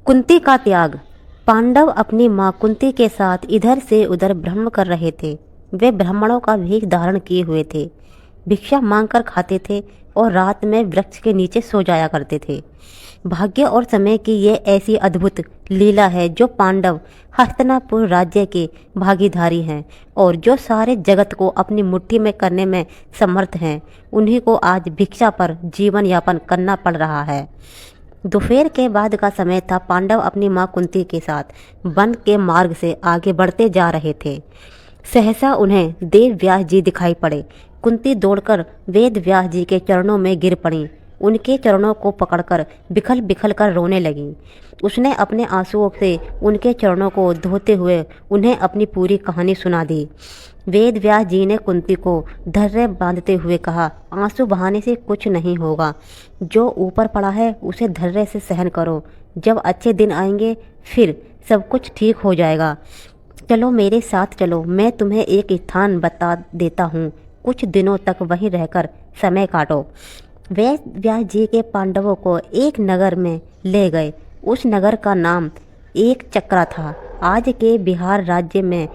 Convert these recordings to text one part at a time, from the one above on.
कुंती का त्याग। पांडव अपनी मां कुंती के साथ इधर से उधर भ्रमण कर रहे थे। वे ब्राह्मणों का वेश धारण किए हुए थे, भिक्षा मांगकर खाते थे और रात में वृक्ष के नीचे सो जाया करते थे। भाग्य और समय की ये ऐसी अद्भुत लीला है जो पांडव हस्तिनापुर राज्य के भागीदारी हैं और जो सारे जगत को अपनी मुट्ठी में करने में समर्थ हैं, उन्हीं को आज भिक्षा पर जीवन यापन करना पड़ रहा है। दोपहर के बाद का समय था। पांडव अपनी मां कुंती के साथ वन के मार्ग से आगे बढ़ते जा रहे थे। सहसा उन्हें देव व्यास जी दिखाई पड़े। कुंती दौड़कर वेद व्यास जी के चरणों में गिर पड़ी। उनके चरणों को पकड़कर बिखल बिखल कर रोने लगी। उसने अपने आंसुओं से उनके चरणों को धोते हुए उन्हें अपनी पूरी कहानी सुना दी। वेद व्यास जी ने कुंती को धैर्य बांधते हुए कहा, आंसू बहाने से कुछ नहीं होगा। जो ऊपर पड़ा है उसे धैर्य से सहन करो। जब अच्छे दिन आएंगे फिर सब कुछ ठीक हो जाएगा। चलो मेरे साथ चलो, मैं तुम्हें एक स्थान बता देता हूँ। कुछ दिनों तक वहीं रहकर समय काटो। वेद व्यास जी के पांडवों को एक नगर में ले गए। उस नगर का नाम एक चक्रा था। आज के बिहार राज्य में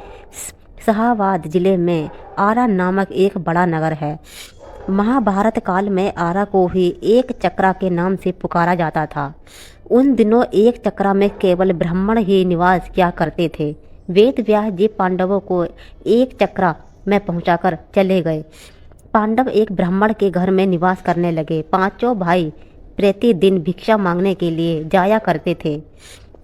शाहाबाद जिले में आरा नामक एक बड़ा नगर है। महाभारत काल में आरा को ही एक चक्रा के नाम से पुकारा जाता था। उन दिनों एक चक्रा में केवल ब्राह्मण ही निवास किया करते थे। वेद व्यास जी पांडवों को एक चक्रा में पहुंचाकर चले गए। पांडव एक ब्राह्मण के घर में निवास करने लगे। पांचों भाई प्रतिदिन भिक्षा मांगने के लिए जाया करते थे।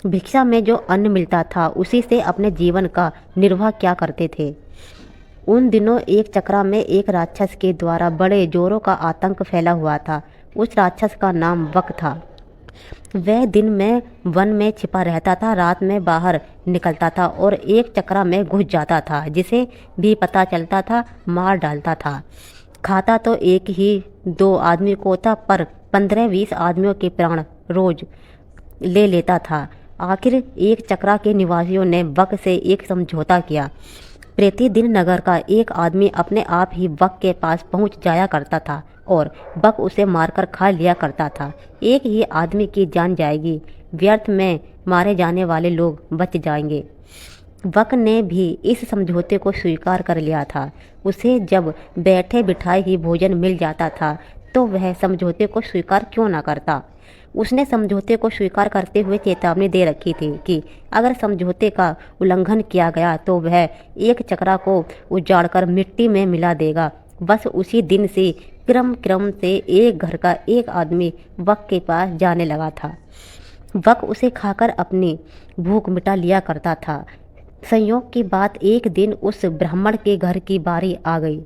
भिक्षा में जो अन्न मिलता था उसी से अपने जीवन का निर्वाह किया करते थे। उन दिनों एक चक्रा में एक राक्षस के द्वारा बड़े जोरों का आतंक फैला हुआ था। उस राक्षस का नाम वक था। वह दिन में वन में छिपा रहता था, रात में बाहर निकलता था और एक चक्रा में घुस जाता था। जिसे भी पता चलता था मार डालता था। खाता तो एक ही दो आदमी को था, पर 15-20 आदमियों के प्राण रोज ले लेता था। आखिर एक चक्रा के निवासियों ने वक से एक समझौता किया। प्रतिदिन नगर का एक आदमी अपने आप ही वक के पास पहुंच जाया करता था और वक उसे मारकर खा लिया करता था। एक ही आदमी की जान जाएगी, व्यर्थ में मारे जाने वाले लोग बच जाएंगे। वक ने भी इस समझौते को स्वीकार कर लिया था। उसे जब बैठे बिठाए ही भोजन मिल जाता था तो वह समझौते को स्वीकार क्यों ना करता। उसने समझौते को स्वीकार करते हुए चेतावनी दे रखी थी कि अगर समझौते का उल्लंघन किया गया तो वह एक चक्रा को उजाड़कर मिट्टी में मिला देगा। बस उसी दिन से क्रम क्रम से एक घर का एक आदमी वक के पास जाने लगा था। वक उसे खाकर अपनी भूख मिटा लिया करता था। संयोग की बात, एक दिन उस ब्राह्मण के घर की बारी आ गई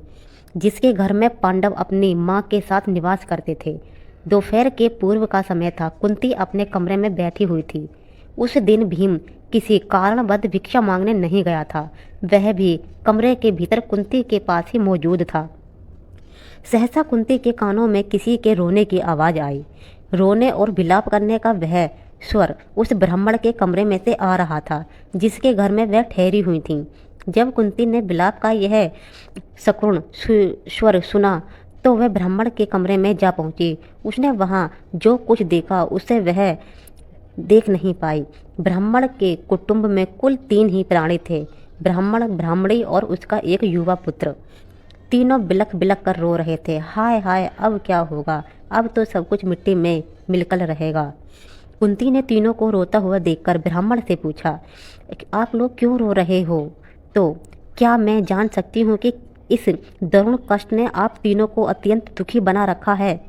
जिसके घर में पांडव अपनी मां के साथ निवास करते थे। दोपहर के पूर्व का समय था। कुंती अपने कमरे में बैठी हुई थी। उस दिन भीम किसी कारणवश भिक्षा मांगने नहीं गया था। वह भी कमरे के भीतर कुंती के पास ही मौजूद था। सहसा कुंती के कानों में किसी के रोने की आवाज़ आई। रोने और विलाप करने का वह स्वर उस ब्राह्मण के कमरे में से आ रहा था जिसके घर में वह ठहरी हुई थी। जब कुंती ने विलाप का यह सकृण स्वर सुना तो वह ब्राह्मण के कमरे में जा पहुंची। उसने वहां जो कुछ देखा उसे वह देख नहीं पाई। ब्राह्मण के कुटुंब में कुल 3 ही प्राणी थे, ब्राह्मण, ब्राह्मणी और उसका एक युवा पुत्र। तीनों बिलख बिलख कर रो रहे थे। हाय हाय, अब क्या होगा, अब तो सब कुछ मिट्टी में मिलकर रहेगा। कुंती ने तीनों को रोता हुआ देखकर ब्राह्मण से पूछा, आप लोग क्यों रो रहे हो? तो क्या मैं जान सकती हूँ कि इस दारुण कष्ट ने आप तीनों को अत्यंत दुखी बना रखा है?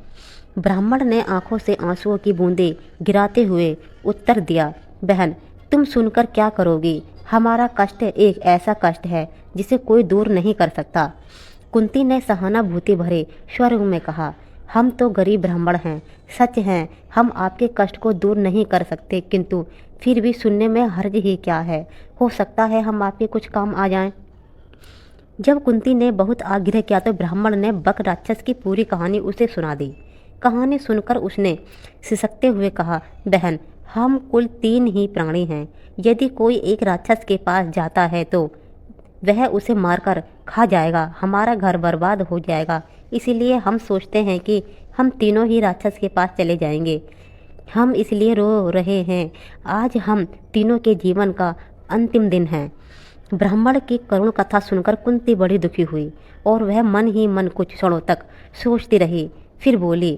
ब्राह्मण ने आंखों से आंसुओं की बूंदें गिराते हुए उत्तर दिया, बहन, तुम सुनकर क्या करोगी? हमारा कष्ट एक ऐसा कष्ट है जिसे कोई दूर नहीं कर सकता। कुंती ने सहानुभूति भरे स्वर में कहा, हम तो गरीब ब्राह्मण हैं, सच हैं, हम आपके कष्ट को दूर नहीं कर सकते, किंतु फिर भी सुनने में हर्ज ही क्या है? हो सकता है हम आपके कुछ काम आ जाएं। जब कुंती ने बहुत आग्रह किया तो ब्राह्मण ने बक राक्षस की पूरी कहानी उसे सुना दी। कहानी सुनकर उसने सिसकते हुए कहा, बहन, हम कुल 3 ही प्राणी हैं। यदि कोई एक राक्षस के पास जाता है तो वह उसे मारकर खा जाएगा, हमारा घर बर्बाद हो जाएगा। इसीलिए हम सोचते हैं कि हम तीनों ही राक्षस के पास चले जाएंगे। हम इसलिए रो रहे हैं, आज हम तीनों के जीवन का अंतिम दिन है। ब्राह्मण की करुण कथा सुनकर कुंती बड़ी दुखी हुई और वह मन ही मन कुछ क्षणों तक सोचती रही। फिर बोली,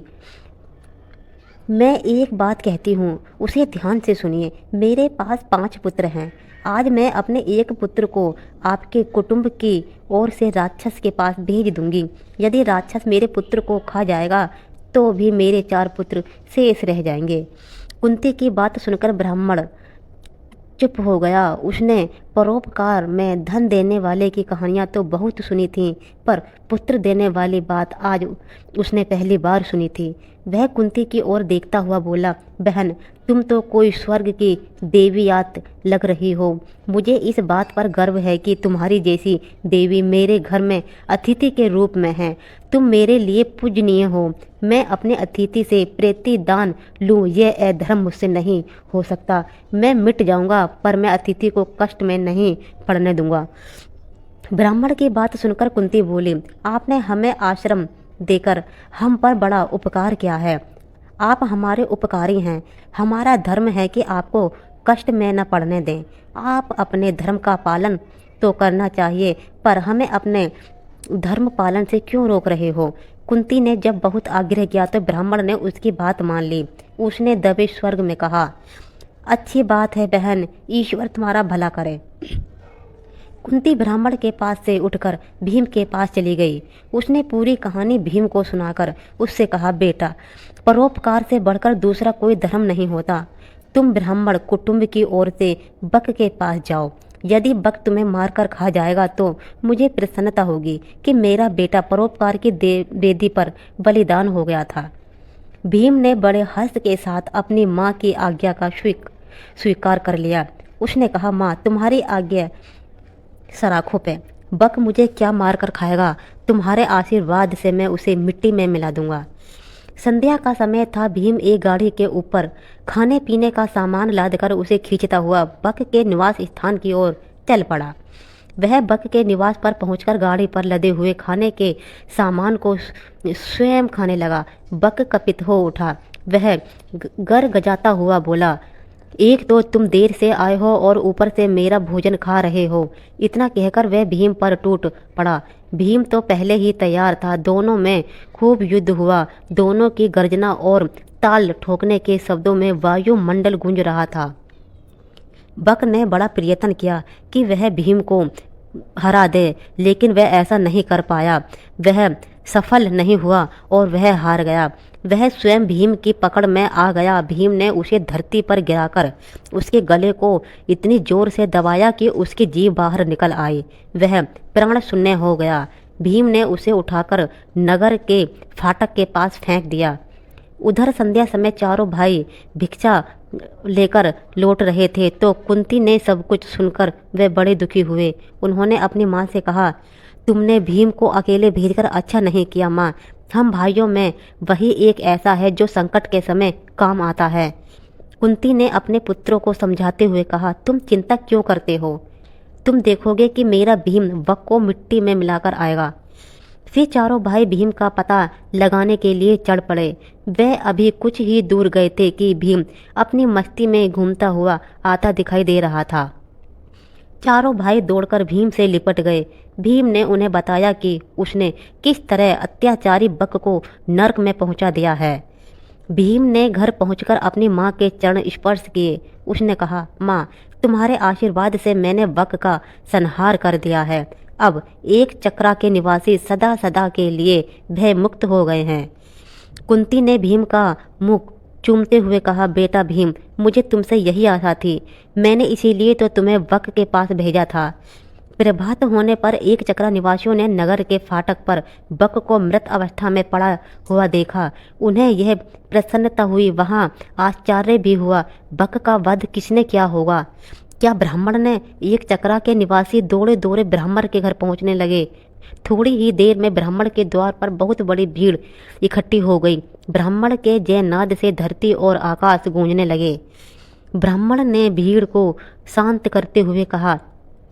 मैं एक बात कहती हूँ, उसे ध्यान से सुनिए। मेरे पास 5 पुत्र हैं। आज मैं अपने एक पुत्र को आपके कुटुंब की ओर से राक्षस के पास भेज दूंगी। यदि राक्षस मेरे पुत्र को खा जाएगा तो भी मेरे 4 पुत्र शेष रह जाएंगे। कुंती की बात सुनकर ब्राह्मण चुप हो गया। उसने परोपकार में धन देने वाले की कहानियाँ तो बहुत सुनी थी, पर पुत्र देने वाली बात आज उसने पहली बार सुनी थी। वह कुंती की ओर देखता हुआ बोला, बहन, तुम तो कोई स्वर्ग की देवियात लग रही हो। मुझे इस बात पर गर्व है कि तुम्हारी जैसी देवी मेरे घर में अतिथि के रूप में है। तुम मेरे लिए पूजनीय हो। मैं अपने अतिथि से प्रेती दान लूँ, यह अधर्म मुझसे नहीं हो सकता। मैं मिट जाऊंगा, पर मैं अतिथि को कष्ट में नहीं पड़ने दूंगा। ब्राह्मण की बात सुनकर कुंती बोली, आपने हमें आश्रम देकर हम पर बड़ा उपकार किया है। आप हमारे उपकारी हैं। हमारा धर्म है कि आपको कष्ट में न पड़ने दें। आप अपने धर्म का पालन तो करना चाहिए, पर हमें अपने धर्म पालन से क्यों रोक रहे हो? कुंती ने जब बहुत आग्रह किया तो ब्राह्मण ने उसकी बात मान ली। उसने दबे स्वर्ग में कहा, अच्छी बात है बहन, ईश्वर तुम्हारा भला करे। कुंती ब्राह्मण के पास से उठकर भीम के पास चली गई। उसने पूरी कहानी भीम को सुनाकर उससे कहा, बेटा, परोपकार से बढ़कर दूसरा कोई धर्म नहीं होता। तुम ब्राह्मण कुटुंब की ओर से बक के पास जाओ। यदि बक तुम्हें मारकर खा जाएगा तो मुझे प्रसन्नता होगी कि मेरा बेटा परोपकार की वेदी पर बलिदान हो गया था। भीम ने बड़े हर्ष के साथ अपनी माँ की आज्ञा का स्वीकार कर लिया। उसने कहा, माँ, तुम्हारी आज्ञा सराखों पे। बक मुझे क्या मार कर खाएगा? तुम्हारे आशीर्वाद से मैं उसे मिट्टी में मिला दूंगा। संध्या का समय था। भीम एक गाड़ी के ऊपर खाने पीने का सामान लादकर उसे खींचता हुआ बक के निवास स्थान की ओर चल पड़ा। वह बक के निवास पर पहुंचकर गाड़ी पर लदे हुए खाने के सामान को स्वयं खाने लगा। बक कपित हो उठा। वह गर गजाता हुआ बोला, एक तो तुम देर से आए हो और ऊपर से मेरा भोजन खा रहे हो। इतना कहकर वह भीम पर टूट पड़ा। भीम तो पहले ही तैयार था। दोनों में खूब युद्ध हुआ। दोनों की गर्जना और ताल ठोकने के शब्दों में वायुमंडल गूंज रहा था। बक ने बड़ा प्रयत्न किया कि वह भीम को हरा दे, लेकिन वह ऐसा नहीं कर पाया। वह सफल नहीं हुआ और वह हार गया। वह स्वयं भीम की पकड़ में आ गया। भीम ने उसे धरती पर गिराकर उसके गले को इतनी जोर से दबाया कि उसकी जीभ बाहर निकल आई। वह प्राण शून्य हो गया। भीम ने उसे उठाकर नगर के फाटक के पास फेंक दिया। उधर संध्या समय चारों भाई भिक्षा लेकर लौट रहे थे तो कुंती ने सब कुछ सुनकर वे बड़े दुखी हुए। उन्होंने अपनी माँ से कहा, तुमने भीम को अकेले भेजकर अच्छा नहीं किया माँ। हम भाइयों में वही एक ऐसा है जो संकट के समय काम आता है। कुंती ने अपने पुत्रों को समझाते हुए कहा, तुम चिंता क्यों करते हो? तुम देखोगे कि मेरा भीम बक को मिट्टी में मिलाकर आएगा। फिर चारों भाई भीम का पता लगाने के लिए चढ़ पड़े। वे अभी कुछ ही दूर गए थे कि भीम अपनी मस्ती में घूमता हुआ आता दिखाई दे रहा था। चारों भाई दौड़कर भीम से लिपट गए। भीम ने उन्हें बताया कि उसने किस तरह अत्याचारी बक को नरक में पहुंचा दिया है। भीम ने घर पहुंचकर अपनी माँ के चरण स्पर्श किए। उसने कहा, माँ, तुम्हारे आशीर्वाद से मैंने बक का संहार कर दिया है। अब एक चक्रा के निवासी सदा सदा के लिए भय मुक्त हो गए हैं। कुंती ने भीम का मुख चूमते हुए कहा, बेटा भीम, मुझे तुमसे यही आशा थी। मैंने इसीलिए तो तुम्हें बक के पास भेजा था। प्रभात होने पर एक चक्रा निवासियों ने नगर के फाटक पर बक को मृत अवस्था में पड़ा हुआ देखा। उन्हें यह प्रसन्नता हुई, वहां आश्चर्य भी हुआ। बक का वध किसने किया होगा? क्या ब्राह्मण ने? एक चक्रा के निवासी दौड़े दौड़े ब्राह्मण के घर पहुंचने लगे। थोड़ी ही देर में ब्राह्मण के द्वार पर बहुत बड़ी भीड़ इकट्ठी हो गई। ब्राह्मण के जयनाद से धरती और आकाश गूंजने लगे। ब्राह्मण ने भीड़ को शांत करते हुए कहा,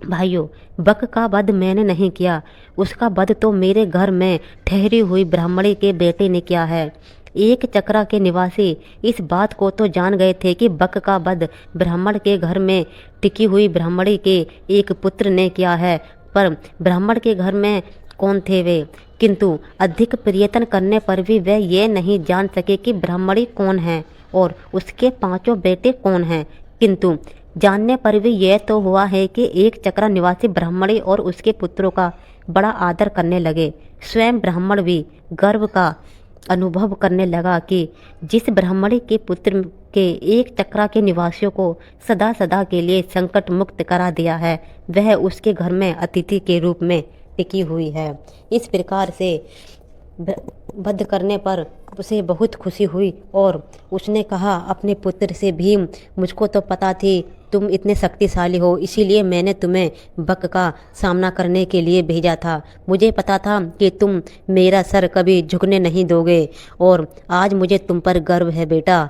भाइयों, बक का वध मैंने नहीं किया। उसका वध तो मेरे घर में ठहरी हुई ब्राह्मणी के बेटे ने किया है। एक चक्रा के निवासी इस बात को तो जान गए थे कि बक का वध ब्राह्मण के घर में टिकी हुई ब्राह्मणी के एक पुत्र ने किया है, पर ब्राह्मण के घर में कौन थे वे। किंतु अधिक प्रयत्न करने पर भी वे ये नहीं जान सके कि ब्राह्मणी कौन है और उसके 5 बेटे कौन हैं। किंतु जानने पर भी यह तो हुआ है कि एक चक्रा निवासी ब्राह्मणी और उसके पुत्रों का बड़ा आदर करने लगे। स्वयं ब्राह्मण भी गर्व का अनुभव करने लगा कि जिस ब्राह्मणी के पुत्र के एक चक्रा के निवासियों को सदा सदा के लिए संकट मुक्त करा दिया है, वह उसके घर में अतिथि के रूप में टिकी हुई है। इस प्रकार से वध करने पर उसे बहुत खुशी हुई और उसने कहा अपने पुत्र से, भीम, मुझको तो पता थी तुम इतने शक्तिशाली हो, इसीलिए मैंने तुम्हें बक का सामना करने के लिए भेजा था। मुझे पता था कि तुम मेरा सर कभी झुकने नहीं दोगे और आज मुझे तुम पर गर्व है बेटा।